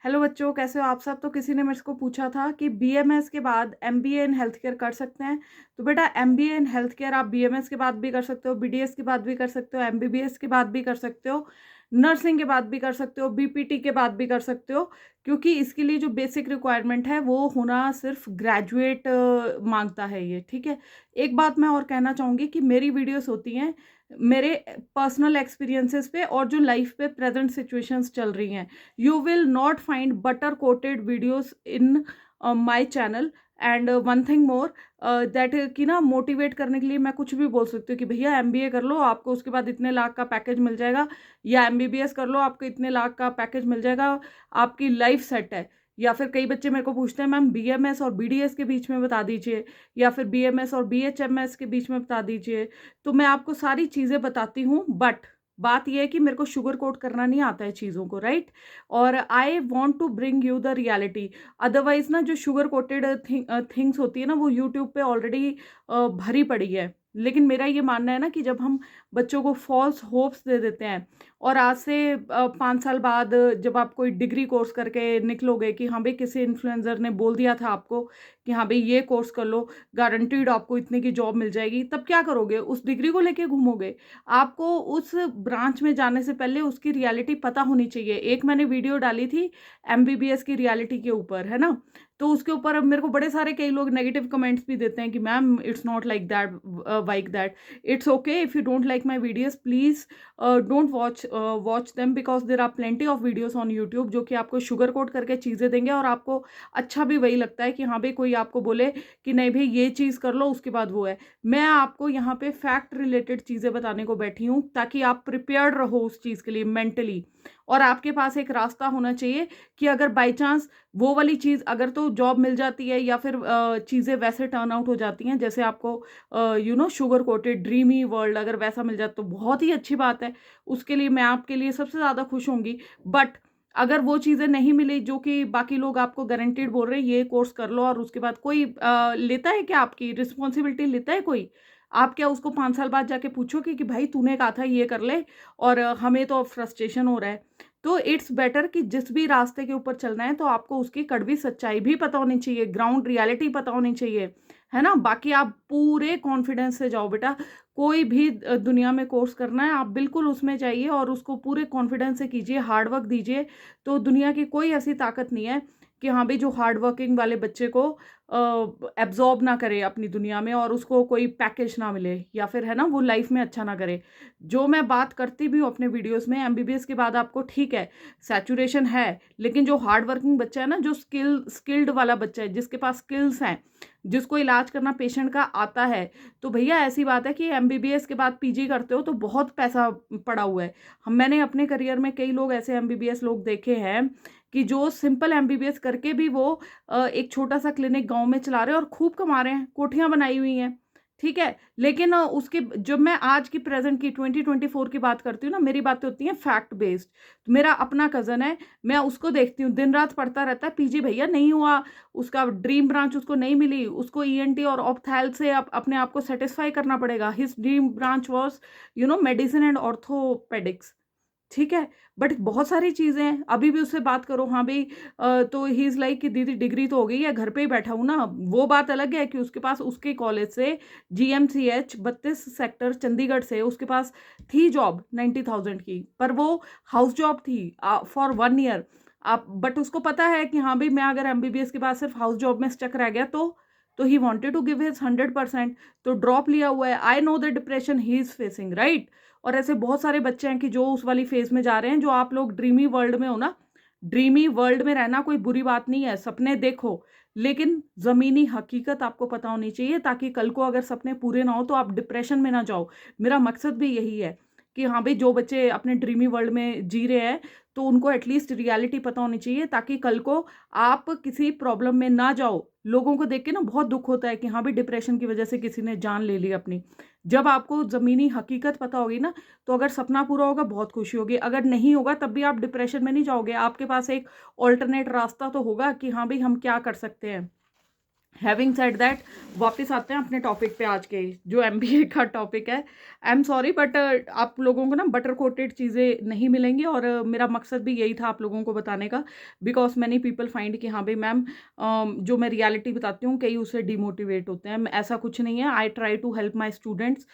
Hello बच्चों, कैसे हो आप सब। तो किसी ने मेरे को पूछा था कि बीएमएस के बाद एमबीए इन हेल्थ केयर कर सकते हैं। तो बेटा, एमबीए इन हेल्थ केयर आप बीएमएस के बाद भी कर सकते हो, बीडीएस के बाद भी कर सकते हो, एमबीबीएस के बाद भी कर सकते हो, नर्सिंग के बाद भी कर सकते हो, बीपीटी के बाद भी कर सकते हो। क्योंकि इसके लिए जो बेसिक रिक्वायरमेंट है वो होना सिर्फ ग्रेजुएट मांगता है ये, ठीक है। एक बात मैं और कहना चाहूँगी कि मेरी वीडियोस होती हैं मेरे पर्सनल एक्सपीरियंसेस पे और जो लाइफ पे प्रेजेंट सिचुएशंस चल रही हैं। You will not find butter coated videos in my channel. And one thing more, that कि ना मोटिवेट करने के लिए मैं कुछ भी बोल सकती हूँ कि भैया एमबीए कर लो, आपको उसके बाद इतने लाख का पैकेज मिल जाएगा, या एमबीबीएस कर लो, आपको इतने लाख का पैकेज मिल जाएगा, आपकी लाइफ सेट है। या फिर कई बच्चे मेरे को पूछते हैं मैम बीएमएस और बीडीएस के बीच में बता दीजिए, या फिर बीएमएस और बीएचएमएस के बीच में बता दीजिए। तो मैं आपको सारी चीज़ें बताती हूँ, बट बात यह है कि मेरे को शुगर कोट करना नहीं आता है चीज़ों को, राइट। और I want to bring you the reality. Otherwise ना जो शुगर कोटेड थिंग्स होती है ना, वो यूट्यूब पे ऑलरेडी भरी पड़ी है। लेकिन मेरा ये मानना है ना कि जब हम बच्चों को फॉल्स होप्स दे देते हैं, और आज से 5 साल बाद जब आप कोई डिग्री कोर्स करके निकलोगे कि हाँ भाई किसी इन्फ्लुएंसर ने बोल दिया था आपको कि हाँ भाई ये कोर्स कर लो, गारंटीड आपको इतने की जॉब मिल जाएगी, तब क्या करोगे? उस डिग्री को लेके घूमोगे? आपको उस ब्रांच में जाने से पहले उसकी रियलिटी पता होनी चाहिए। एक मैंने वीडियो डाली थी एमबीबीएस की रियलिटी के ऊपर, है ना। तो उसके ऊपर अब मेरे को बड़े सारे कई लोग नेगेटिव कमेंट्स भी देते हैं कि ma'am it's not like that, it's okay if you don't like my videos, please don't watch them, because there are plenty of videos on YouTube जो कि आपको शुगर कोट करके चीज़ें देंगे, और आपको अच्छा भी वही लगता है कि हाँ भाई कोई आपको बोले कि नहीं भाई ये चीज़ कर लो, उसके बाद वो है। मैं आपको यहाँ पे फैक्ट रिलेटेड चीज़ें बताने को बैठी हूँ ताकि आप प्रिपेयर्ड रहो उस चीज़ के लिए मेंटली, और आपके पास एक रास्ता होना चाहिए कि अगर बाई चांस वो वाली चीज़ अगर तो जॉब मिल जाती है, या फिर चीज़ें वैसे टर्न आउट हो जाती हैं जैसे आपको शुगर कोटेड ड्रीमी वर्ल्ड अगर वैसा मिल जाता तो बहुत ही अच्छी बात है। उसके लिए मैं आपके लिए सबसे ज़्यादा खुश होंगी। बट अगर वो चीज़ें नहीं मिली जो कि बाकी लोग आपको गारंटीड बोल रहे हैं ये कोर्स कर लो, और उसके बाद कोई लेता है क्या? आपकी रिस्पॉन्सिबिलिटी लेता है कोई? आप क्या उसको 5 साल बाद जाके पूछोगे कि भाई तूने कहा था ये कर ले, और हमें तो फ्रस्ट्रेशन हो रहा है। तो इट्स बेटर कि जिस भी रास्ते के ऊपर चलना है तो आपको उसकी कड़वी सच्चाई भी पता होनी चाहिए, ग्राउंड रियलिटी पता होनी चाहिए, है ना। बाकी आप पूरे कॉन्फिडेंस से जाओ बेटा। कोई भी दुनिया में कोर्स करना है आप बिल्कुल उसमें जाइए और उसको पूरे कॉन्फिडेंस से कीजिए, हार्ड वर्क दीजिए। तो दुनिया की कोई ऐसी ताकत नहीं है कि हाँ भाई जो हार्ड वर्किंग वाले बच्चे को एब्जॉर्ब ना करे अपनी दुनिया में, और उसको कोई पैकेज ना मिले, या फिर है ना वो लाइफ में अच्छा ना करे। जो मैं बात करती भी हूँ अपने वीडियोस में, एमबीबीएस के बाद आपको ठीक है सैचुरेशन है, लेकिन जो हार्ड वर्किंग बच्चा है ना, जो स्किल्ड वाला बच्चा है, जिसके पास स्किल्स हैं, जिसको इलाज करना पेशेंट का आता है, तो भैया ऐसी बात है कि एमबीबीएस के बाद पीजी करते हो तो बहुत पैसा पड़ा हुआ है। मैंने अपने करियर में कई लोग ऐसे एमबीबीएस लोग देखे हैं कि जो सिंपल एमबीबीएस करके भी वो एक छोटा सा क्लिनिक गांव में चला रहे हैं और खूब कमा रहे हैं, कोठियां बनाई हुई हैं, ठीक है। लेकिन उसके जब मैं आज की प्रेजेंट की 2024 की बात करती हूँ ना, मेरी बातें होती हैं फैक्ट बेस्ड। मेरा अपना कजन है, मैं उसको देखती हूँ दिन रात पढ़ता रहता है, पीजी भैया नहीं हुआ, उसका ड्रीम ब्रांच उसको नहीं मिली, उसको ईएनटी और ऑप्थेल से अपने आप को सेटिस्फाई करना पड़ेगा। His dream branch was medicine and orthopaedics, ठीक है। बट बहुत सारी चीज़ें हैं, अभी भी उससे बात करो हाँ भाई तो ही इज़ लाइक कि दीदी डिग्री तो हो गई है, घर पे ही बैठा हूँ ना। वो बात अलग है कि उसके पास उसके कॉलेज से जीएमसीएच 32 सेक्टर चंडीगढ़ से उसके पास थी जॉब 90,000 की, पर वो हाउस जॉब थी फॉर 1 ईयर। आप बट उसको पता है कि हाँ भाई मैं अगर एमबीबीएस के बाद सिर्फ हाउस जॉब में स्टक रह गया तो he wanted to give his 100%, तो ड्रॉप लिया हुआ है। I know the depression he is facing, right. और ऐसे बहुत सारे बच्चे हैं कि जो उस वाली फेज में जा रहे हैं। जो आप लोग ड्रीमी वर्ल्ड में हो ना, ड्रीमी वर्ल्ड में रहना कोई बुरी बात नहीं है, सपने देखो, लेकिन जमीनी हकीकत आपको पता होनी चाहिए ताकि कल को अगर सपने पूरे ना हो तो आप डिप्रेशन में ना जाओ। मेरा मकसद भी यही है कि हाँ भाई जो बच्चे अपने ड्रीमी वर्ल्ड में जी रहे हैं तो उनको एटलीस्ट रियलिटी पता होनी चाहिए ताकि कल को आप किसी प्रॉब्लम में ना जाओ। लोगों को देख के ना बहुत दुख होता है कि हाँ भाई डिप्रेशन की वजह से किसी ने जान ले ली अपनी। जब आपको ज़मीनी हकीकत पता होगी ना, तो अगर सपना पूरा होगा बहुत खुशी होगी, अगर नहीं होगा तब भी आप डिप्रेशन में नहीं जाओगे। आपके पास एक ऑल्टरनेट रास्ता तो होगा कि हाँ भाई हम क्या कर सकते हैं। हैविंग सेड दैट, वापस आते हैं अपने टॉपिक पे आज के, जो एमबीए का टॉपिक है। आई एम सॉरी बट आप लोगों को ना बटर कोटेड चीज़ें नहीं मिलेंगी, और मेरा मकसद भी यही था आप लोगों को बताने का, बिकॉज मैनी पीपल फाइंड कि हाँ भाई मैम, जो मैं रियलिटी बताती हूँ कई उससे डिमोटिवेट होते हैं। ऐसा कुछ नहीं है। I try to help my students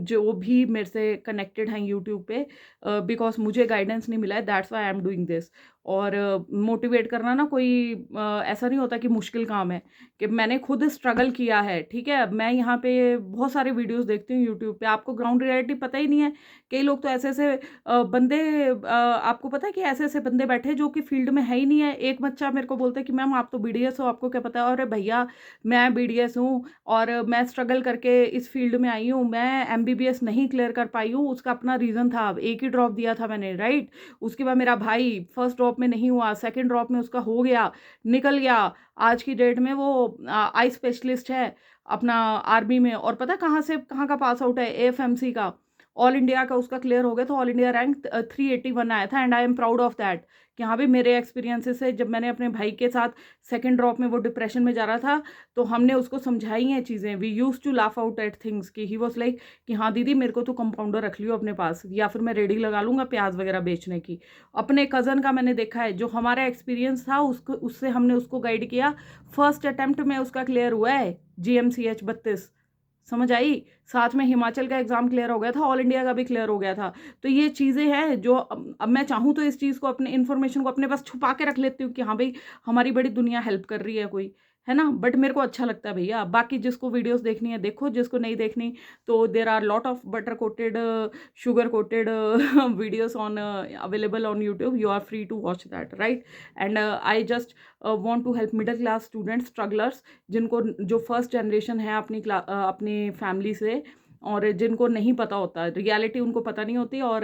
जो भी मेरे से कनेक्टेड हैं यूट्यूब पे, बिकॉज मुझे गाइडेंस नहीं मिला है, that's why I am doing this. और मोटिवेट करना ना कोई ऐसा नहीं होता कि मुश्किल काम है, कि मैंने खुद स्ट्रगल किया है, ठीक है। मैं यहाँ पे बहुत सारे वीडियोस देखती हूँ यूट्यूब पे, आपको ग्राउंड रियलिटी पता ही नहीं है। कई लोग तो ऐसे ऐसे बंदे, आपको पता है कि ऐसे ऐसे बंदे बैठे जो कि फील्ड में है ही नहीं है। एक बच्चा मेरे को बोलता है कि मैम आप तो बीडीएस हो, आपको क्या पता है। अरे भैया, मैं बीडीएस हूँ और मैं स्ट्रगल करके इस फील्ड में आई हूँ, मैं एमबीबीएस नहीं क्लियर कर पाई हूँ, उसका अपना रीज़न था। एक ही ड्रॉप दिया था मैंने, राइट। उसके बाद मेरा भाई फर्स्ट ड्रॉप में नहीं हुआ, सेकंड ड्रॉप में उसका हो गया, निकल गया। आज की डेट में वो आई स्पेशलिस्ट है अपना आर्मी में। और पता कहाँ से, कहाँ का पास आउट है, एएफएमसी का, ऑल इंडिया का उसका क्लियर हो गया। तो ऑल इंडिया रैंक 381 आया था, and I am proud of that. कि हाँ भाई, मेरे एक्सपीरियंसेस से जब मैंने अपने भाई के साथ सेकंड ड्रॉप में वो डिप्रेशन में जा रहा था, तो हमने उसको समझाई हैं चीज़ें। We use to laugh out at things, कि ही वॉज लाइक कि हाँ दीदी, मेरे को तो कंपाउंडर रख लियो अपने पास, या फिर मैं रेडी लगा लूंगा प्याज वगैरह बेचने की। अपने कज़न का मैंने देखा है, जो हमारा एक्सपीरियंस था उसको, उससे हमने उसको गाइड किया। फर्स्ट अटेम्प्ट में उसका क्लियर हुआ है GMCH 32, समझ आई। साथ में हिमाचल का एग्जाम क्लियर हो गया था, ऑल इंडिया का भी क्लियर हो गया था। तो ये चीज़ें हैं जो अब मैं चाहूँ तो इस चीज़ को, अपने इन्फॉर्मेशन को अपने पास छुपा के रख लेती हूँ कि हाँ भाई, हमारी बड़ी दुनिया हेल्प कर रही है कोई, है ना। बट मेरे को अच्छा लगता है भैया। बाकी जिसको वीडियोस देखनी है देखो, जिसको नहीं देखनी तो there are lot of butter coated, sugar coated videos on available on YouTube, you are free to watch that, right. And I just want to help middle class students, strugglers, जिनको, जो first generation है अपनी अपनी family से, और जिनको नहीं पता होता रियलिटी, उनको पता नहीं होती, और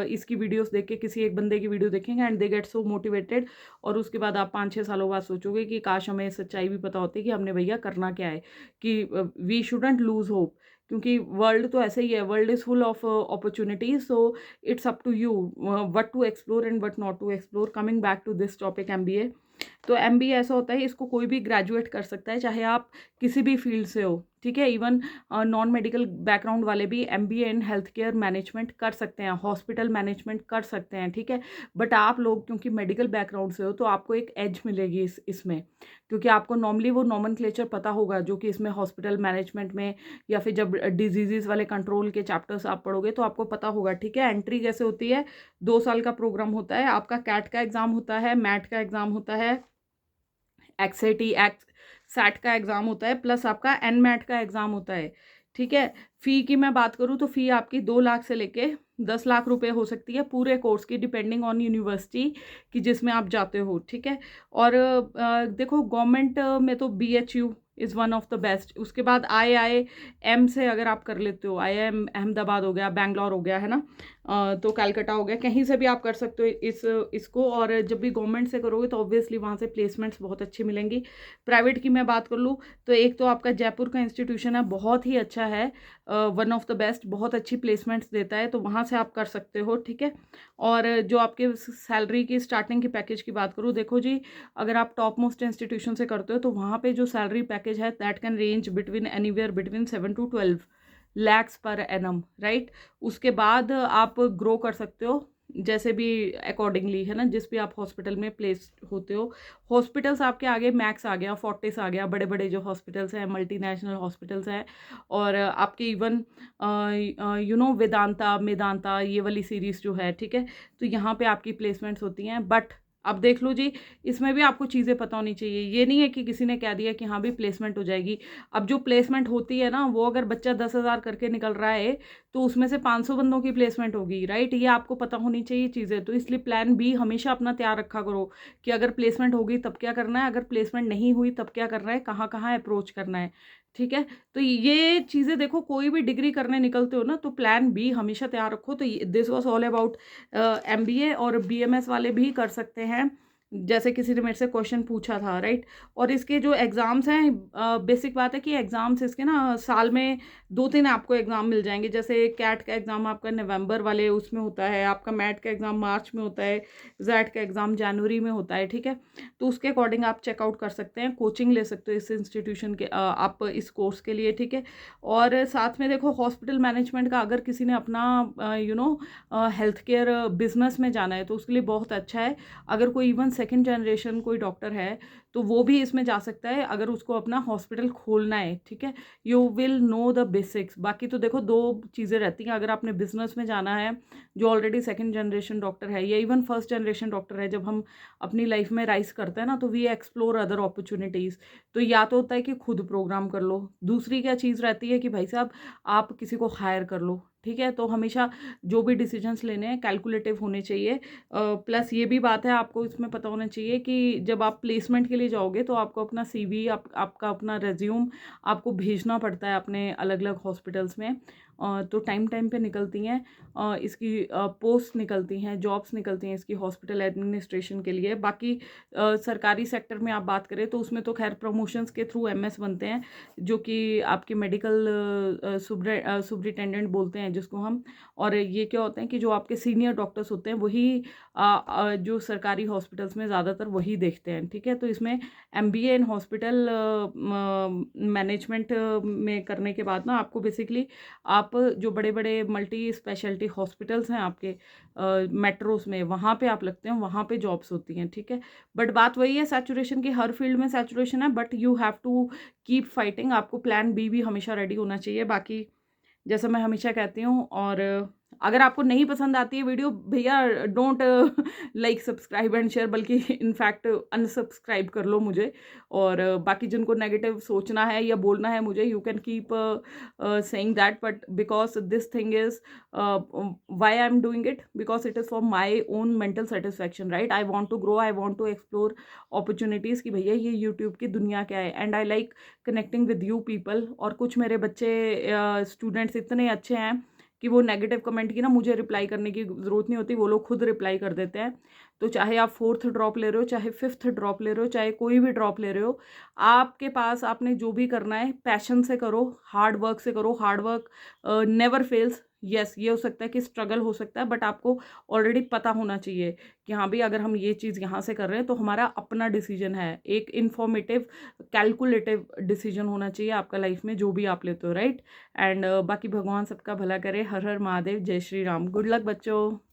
इसकी वीडियोस देख के, किसी एक बंदे की वीडियो देखेंगे and they get so motivated, और उसके बाद आप 5-6 सालों बाद सोचोगे कि काश हमें सच्चाई भी पता होती कि हमने भैया करना क्या है, कि वी शुडंट लूज होप। क्योंकि वर्ल्ड तो ऐसे ही है, world is full of opportunities, so it's up to you what to explore and what not to explore. Coming back to this topic MBA, तो एमबीए ऐसा होता है, इसको कोई भी ग्रेजुएट कर सकता है, चाहे आप किसी भी फील्ड से हो, ठीक है। इवन नॉन मेडिकल बैकग्राउंड वाले भी MBA in health care management कर सकते हैं, हॉस्पिटल मैनेजमेंट कर सकते हैं, ठीक है। बट आप लोग क्योंकि मेडिकल बैकग्राउंड से हो, तो आपको एक एज मिलेगी इसमें, क्योंकि आपको नॉर्मली वो नॉमेनक्लेचर पता होगा जो कि इसमें हॉस्पिटल मैनेजमेंट में, या फिर जब डिजीजेज वाले कंट्रोल के चैप्टर्स आप पढ़ोगे तो आपको पता होगा, ठीक है। एंट्री कैसे होती है, 2 साल का प्रोग्राम होता है आपका, कैट का एग्जाम होता है, मैट का एग्जाम होता है, एक्सएटी एक्स सैट का एग्ज़ाम होता है, प्लस आपका एनमैट का एग्ज़ाम होता है, ठीक है। फ़ी की मैं बात करूँ तो फ़ी आपकी 2 लाख से लेके 10 लाख रुपए हो सकती है पूरे कोर्स की, डिपेंडिंग ऑन यूनिवर्सिटी कि जिसमें आप जाते हो, ठीक है। और देखो गवर्नमेंट में तो BHU is one of the best. उसके बाद IIM से अगर आप कर लेते हो, IIM अहमदाबाद हो गया, बैंगलोर हो गया, है ना, तो कलकत्ता हो गया, कहीं से भी आप कर सकते हो इसको। और जब भी गवर्नमेंट से करोगे तो ऑब्वियसली वहाँ से प्लेसमेंट्स बहुत अच्छी मिलेंगी। प्राइवेट की मैं बात कर लूँ तो एक तो आपका जयपुर का इंस्टीट्यूशन है, बहुत ही अच्छा है, वन ऑफ द बेस्ट, बहुत अच्छी प्लेसमेंट्स देता है, तो वहाँ से आप कर सकते हो, ठीक है। और जो आपके सैलरी की स्टार्टिंग की पैकेज की बात करूँ, देखो जी, अगर आप टॉप मोस्ट इंस्टीट्यूशन से करते हो तो वहाँ पे जो सैलरी पैकेज है that can range between anywhere between 7 to 12 lakhs per annum, right. उसके बाद आप ग्रो कर सकते हो जैसे भी अकॉर्डिंगली, है ना, जिस भी आप हॉस्पिटल में प्लेस होते हो। हॉस्पिटल्स आपके आगे मैक्स आ गया, फोर्टिस आ गया, बड़े बड़े जो हॉस्पिटल्स हैं, मल्टीनेशनल हॉस्पिटल्स हैं। और आपके इवन वेदांता मेदांता, ये वाली सीरीज़ जो है, ठीक है, तो यहाँ पे आपकी प्लेसमेंट्स होती हैं। बट अब देख लो जी, इसमें भी आपको चीज़ें पता होनी चाहिए। ये नहीं है कि किसी ने कह दिया कि हाँ भी प्लेसमेंट हो जाएगी। अब जो प्लेसमेंट होती है ना, वो अगर बच्चा 10,000 करके निकल रहा है तो उसमें से 500 बंदों की प्लेसमेंट होगी, राइट। ये आपको पता होनी चाहिए चीज़ें। तो इसलिए प्लान बी हमेशा अपना तैयार रखा करो कि अगर प्लेसमेंट होगी तब क्या करना है, अगर प्लेसमेंट नहीं हुई तब क्या करना है, कहाँ कहाँ अप्रोच करना है, ठीक है। तो ये चीज़ें देखो, कोई भी डिग्री करने निकलते हो ना तो प्लान बी हमेशा तैयार रखो। तो this was all about MBA। और BMS वाले भी कर सकते हैं, जैसे किसी ने मेरे से क्वेश्चन पूछा था, राइट? और इसके जो एग्ज़ाम्स हैं, बेसिक बात है कि एग्ज़ाम्स इसके ना साल में 2-3 आपको एग्ज़ाम मिल जाएँगे। जैसे कैट का एग्ज़ाम आपका नवंबर वाले उसमें होता है, आपका मैट का एग्ज़ाम मार्च में होता है, ज़ैट का एग्ज़ाम जनवरी में होता है, ठीक है? तो उसके अकॉर्डिंग आप चेकआउट कर सकते हैं, कोचिंग ले सकते हो इस इंस्टीट्यूशन के आप इस कोर्स के लिए, ठीक है? और साथ में देखो हॉस्पिटल मैनेजमेंट का अगर किसी ने अपना हेल्थ केयर बिज़नेस में जाना है तो उसके लिए बहुत अच्छा है। अगर कोई इवन सेकंड जनरेशन कोई डॉक्टर है तो वो भी इसमें जा सकता है अगर उसको अपना हॉस्पिटल खोलना है, ठीक है? You will know the basics. बाकी तो देखो 2 चीज़ें रहती हैं, अगर आपने बिज़नेस में जाना है जो ऑलरेडी सेकंड जनरेशन डॉक्टर है या इवन फर्स्ट जनरेशन डॉक्टर है, जब हम अपनी लाइफ में राइज़ करते हैं ना तो वी एक्सप्लोर अदर अपॉर्च्युनिटीज़। तो या तो होता है कि खुद प्रोग्राम कर लो, दूसरी क्या चीज़ रहती है कि भाई साहब आप किसी को हायर कर लो, ठीक है? तो हमेशा जो भी डिसीजंस लेने हैं कैलकुलेटिव होने चाहिए। प्लस ये भी बात है आपको इसमें पता होना चाहिए कि जब आप प्लेसमेंट के लिए जाओगे तो आपको अपना सीवी आपका अपना रिज्यूम आपको भेजना पड़ता है अपने अलग-अलग हॉस्पिटल्स में। तो टाइम टाइम पे निकलती हैं इसकी पोस्ट निकलती हैं, जॉब्स निकलती हैं इसकी हॉस्पिटल एडमिनिस्ट्रेशन के लिए। बाकी सरकारी सेक्टर में आप बात करें तो उसमें तो खैर प्रमोशंस के थ्रू एमएस बनते हैं, जो कि आपके मेडिकल सुपरिटेंडेंट बोलते हैं जिसको हम। और ये क्या होते हैं कि जो आपके सीनियर डॉक्टर्स होते हैं वही जो सरकारी हॉस्पिटल्स में ज़्यादातर वही देखते हैं, ठीक है? तो इसमें एमबीए इन हॉस्पिटल मैनेजमेंट में करने के बाद ना आपको बेसिकली आप जो बड़े-बड़े मल्टी स्पेशलिटी हॉस्पिटल्स हैं आपके मेट्रोज़ में, वहाँ पे आप लगते हैं, वहाँ पे जॉब्स होती हैं, ठीक है? बट बात वही है सैचुरेशन की, हर फील्ड में सैचुरेशन है, but you have to keep fighting. आपको प्लान बी भी हमेशा रेडी होना चाहिए। बाकी जैसा मैं हमेशा कहती हूँ, और अगर आपको नहीं पसंद आती है वीडियो, भैया don't like subscribe and share, बल्कि इनफैक्ट अनसब्सक्राइब कर लो मुझे। और बाकी जिनको नेगेटिव सोचना है या बोलना है मुझे, you can keep saying that, but because this thing is why I am doing it, because it is for my own mental satisfaction, right? I want to grow, I want to explore opportunities कि भैया ये YouTube की दुनिया क्या है, and I like connecting with you people. और कुछ मेरे बच्चे स्टूडेंट्स इतने अच्छे हैं कि वो नेगेटिव कमेंट की ना मुझे रिप्लाई करने की ज़रूरत नहीं होती, वो लोग खुद रिप्लाई कर देते हैं। तो चाहे आप 4th ड्रॉप ले रहे हो, चाहे 5th ड्रॉप ले रहे हो, चाहे कोई भी ड्रॉप ले रहे हो, आपके पास आपने जो भी करना है पैशन से करो, हार्ड वर्क से करो। Hard work never fails. Yes, ये हो सकता है कि स्ट्रगल हो सकता है, बट आपको ऑलरेडी पता होना चाहिए कि हाँ भाई, अगर हम ये चीज़ यहाँ से कर रहे हैं तो हमारा अपना डिसीजन है, एक इन्फॉर्मेटिव कैलकुलेटिव डिसीजन होना चाहिए आपका लाइफ में जो भी आप लेते हो, राइट? एंड बाकी भगवान सबका भला करे। हर हर महादेव, जय श्री राम। गुड लक बच्चों।